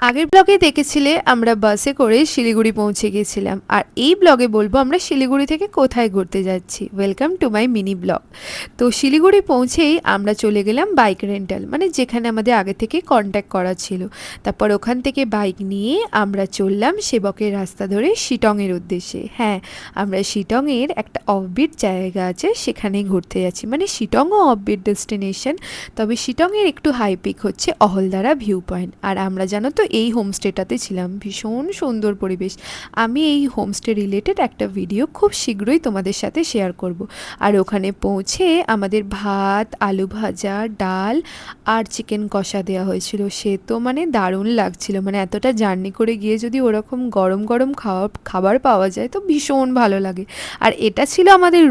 আগের ব্লগে দেখেছিলে আমরা বাসে করে শিলিগুড়ি পৌঁছে গেছিলাম, আর এই ব্লগে বলবো আমরা শিলিগুড়ি থেকে কোথায় ঘুরতে যাচ্ছি। Welcome to my mini blog. তো শিলিগুড়ি পৌঁছেই আমরা চলে গেলাম বাইক রেন্টাল, মানে যেখানে আমাদের আগে থেকে কন্ট্যাক্ট করা ছিল। তারপর ওখান থেকে বাইক নিয়ে আমরা চললাম সেবকের রাস্তা ধরে শিটংয়ের উদ্দেশ্যে। হ্যাঁ, আমরা শিটংয়ের একটা অফবিট জায়গা আছে সেখানেই ঘুরতে যাচ্ছি, মানে শিটংও অফবিট ডেস্টিনেশন, তবে শিটংয়ের একটু হাই পিক হচ্ছে অহলদারা ভিউ পয়েন্ট। আর আমরা জানো তো এই হোমস্টেটাতে ছিলাম, ভীষণ সুন্দর পরিবেশ। আমি এই হোমস্টে রিলেটেড একটা ভিডিও খুব শীঘ্রই তোমাদের সাথে শেয়ার করব। আর ওখানে পৌঁছে আমাদের ভাত, আলু ভাজা, ডাল আর চিকেন কষা দেওয়া হয়েছিল। সে তো মানে দারুণ লাগছিল, মানে এতটা জার্নি করে গিয়ে যদি ওরকম গরম গরম খাবার পাওয়া যায় তো ভীষণ ভালো লাগে। আর এটা ছিল আমাদের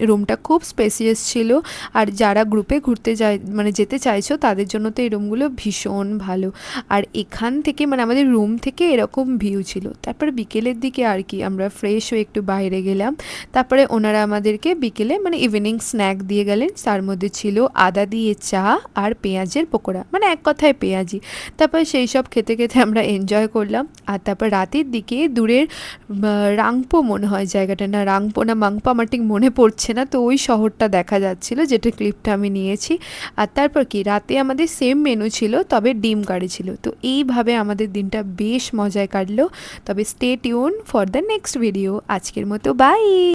রুমটা খুব স্পেসিয়াস ছিল। আর যারা গ্রুপে ঘুরতে যায় মানে যেতে চাইছো তাদের জন্য তো এই রুমগুলো ভীষণ ভালো। আর এখান থেকে মানে আমাদের রুম থেকে এরকম ভিউ ছিল। তারপরে বিকেলের দিকে আর কি আমরা ফ্রেশ হয়ে একটু বাইরে গেলাম। তারপরে ওনারা আমাদেরকে বিকেলে মানে ইভিনিং স্ন্যাক দিয়ে গেলেন, তার মধ্যে ছিল আদা দিয়ে চা আর পেঁয়াজের পকোড়া, মানে এক কথায় পেঁয়াজি। তারপর সেই সব খেতে খেতে আমরা এনজয় করলাম। আর তারপর রাতের দিকে দূরের রাংপো মনে হয় জায়গাটা, না রাংপো না মাংপো আমার ঠিক মনে পড়ছে না, তো ওই শহরটা দেখা যাচ্ছিল যেটা ক্লিপটা আমি নিয়েছি। আর তারপর কি রাতে আমাদের সেম মেনু ছিল, তবে ডিম কারি ছিল। তো এইভাবে আমাদের দিনটা বেশ মজায় কাটলো। তবে stay tune for the next video. আজকের মতো বাই।